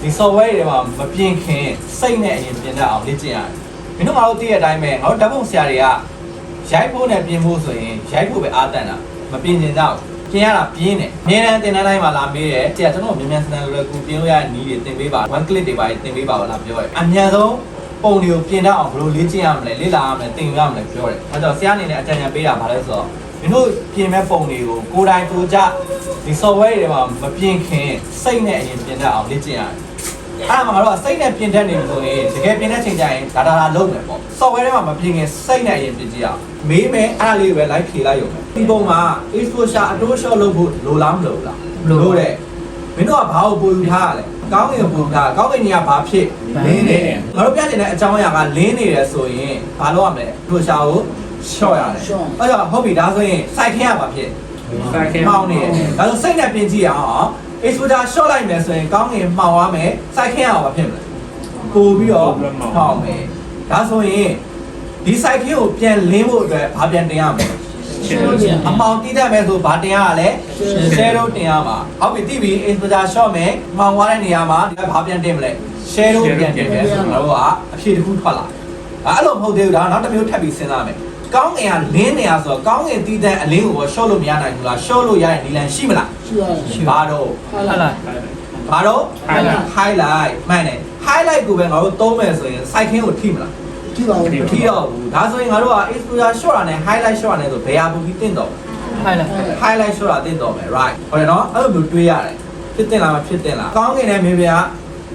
ဒီ software တွေမှာမပြင်ခင်စိတ်နဲ့အရင်ပြင်တတ်အောင်လေ့ကျင့်ရတယ်မင်းတို့ငါတို့သိတဲ့အတိုင်းပဲငါတို့ဓာတ်ပုံဆရာတွေကရိုက်ဖို့နဲ့ပြင်ဖို့ဆိုရင်ရိုက်ဖို့ပဲအားတန်တာမပြင်ကျင်တော့ပြင်ရတာပြင်းတယ်အများနဲ့တင်တိုင်းမှာလာမေးတယ်ဆရာကျွန်တော်မြန်မြန်ဆန်ဆန်လွယ်ကူပြင်လို့ရတဲ့နည်းတွေသင်ပေးပါ one click တွေပါသင်ပေးပါလားပြောတယ်အမြန်ဆုံးပုံတွေကိုပြင်တတ်အောင်ဘယ်လိုလေ့ကျင့်ရမလဲလေ့လာရမလဲသင်ရမလဲပြောတယ်အဲတော့ဆရာအနေနဲ့အကြံဉာဏ်ပေးတာဗါလဲဆိုတော့မင်းတို့ပြင်မဲ့ပုံတွေကိုကိုယ်တိုင်ကိုကြဒီ software တွေမှာမပြင်ခင်စိတ်နဲ့အရင်ပြင်တတ်အောင်လေ့ကျင့်ရတယ်အဲ့ဒါမှတော့စိတ်နဲ့ပြင်တတ်နေလို့ဆိုရင်တကယ်ပြင်တဲ့ချိန်ကျရင်ဒါလုံးမယ်ပေါ့ software ထဲမှာမပြင်ခင်စိတ်နဲ့အရင်ပြင်ကြည့်အောင်မေးမယ်အဲ့ဒါလေးပဲ like ဖြေလိုက်ရုံပဲဒီပုံမှာ exposure အတိုး shot လုပ်ဖို့လိုလားမလိုလားလိုတယ်မင်းတို့ကဘာကိုပို့ယူထားရလဲကောင်းကင်ပို့ယူထားကောင်းကင်ကြီးကဘာဖြစ်လင်းနေတယ်ငါတို့ပြချင်တဲ့အကြောင်းအရာကလင်းနေတယ်ဆိုရင်ဘာလုပ်ရမလဲ exposure ကို short ရတယ်အဲ့တော့ဟုတ်ပြီဒါဆိုရင်စိုက်ခင်းရပါဖြစ်စိုက်ခင်းမှောင်းနေတယ်ဒါဆိုစိတ်နဲ့ပြင်ကြည့်အောင် exposure short လိုက်မယ်ဆိုရင်ကောင်းကင်မှောင်သွားမယ်စိုက်ခင်းရအောင်ပါဖြစ်မလဲပို့ပြီးတော့မှောင်မယ်ဒါဆိုရင်ဒီ site ကိုပြန်လင်းဖို့အတွက်ဘာပြန်တင်ရမလဲအမောင်တည်တတ်မယ်ဆိုဘာတင်ရလဲ share တို့တင်ရမှာဟုတ်ပြီသိပြီ exposure short မယ်မှောင်သွားတဲ့နေရာမှာဒီဘာပြန်တင်မလဲ share တို့ပြန်တင်မယ်ဆိုတော့အဖြေတစ်ခုထွက်လာအဲ့လိုမဟုတ်သေးဘူးဒါနောက်တစ်မျိုးထပ်ပြီးစဉ်းစားမယ်ကောင်းငင်ကလင်းနေရဆိုတော့ကောင်းငင်တည်တဲ့အလင်းကို short လို့မရနိုင်ဘူးလား short လို့ရတဲ့နည်းလမ်းရှိမလားရှိပါတော့ ဘာတော့ highlight မှန်တယ် highlight ကိုပဲငါတို့သုံးမယ်ဆိုရင် site ခင်းကိုထိမလားထိပါဘူးမထိတော့ဘူးဒါဆိုရင်ငါတို့က exposure short တာနဲ့ highlight short တာနဲ့ဆိုဘယ်ဟာပိုပြီးတင့်တော့ highlight short တာတင့်တော့မယ် right ဟုတ်တယ်နော်အဲ့လိုမျိုးတွေးရတယ်ဖြစ်တင်လားမဖြစ်တင်လားကောင်းကင်နဲ့မင်းပြ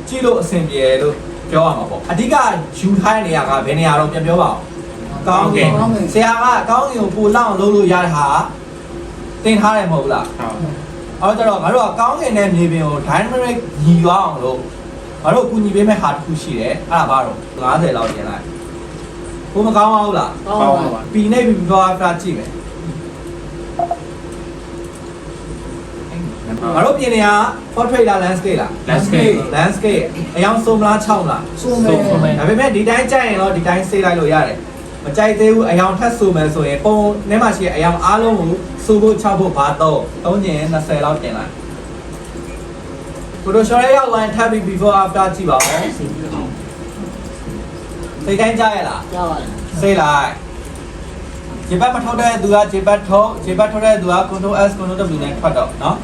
ကြည့်လို့အဆင်ပြေလို့ပြောရမှာပေါ့အဓိကယူထားတဲ့နေရာကဘယ်နေရာတော့ပြန်ပြောပါအောင်ကောင်းကင်ဆရာကကောင်းကင်ကိုပိုလောက်အောင်လုပ်လို့ရတဲ့ဟာတင်ထားတယ်မဟုတ်လားဟုတ်အဲ့တော့ငါတို့ကကောင်းကင်နဲ့မြေပြင်ကို dynamic ညီရအောင်လို့ငါတို့ကူညီပေးမဲ့ဟာတစ်ခုရှိတယ်အဲ့ဒါဘာတော့50လောက်ပြင်လိုက်ဘုမကောင်းပါဘူးလားကောင်းပါပါပီနေပြီးတော့အဖကြည့်မယ်ငါတို့ပြင်နေရ portrait လား landscape လား landscape အယောင်စုံမလား6လားစုံမယ်ဒါပေမဲ့ဒီတိုင်းကြိုက်ရင်တော့ဒီတိုင်းစေးလိုက်လို့ရတယ်မကြိုက်သေးဘူးအယောင်ထပ်စုံမယ်ဆိုရင်ပုံထဲမှာရှိတဲ့အယောင်အားလုံးကိုစုဖို့6ဖို့ဘာတော့3ကျင်20လောက်တင်လိုက်Photoshop ရဲ့ရောက်လာထပ်ပြီး before after ကြည့်ပါဦးစိတ်တိုင်းကြားရလားကြားပါတယ်စိတ်လိုက်ခြေပတ်မထောက်တဲ့သူကခြေပတ်ထုတ်ခြေပတ်ထုတ်တဲ့သူက Ctrl S Ctrl W နဲ့ထွက်တော့နော်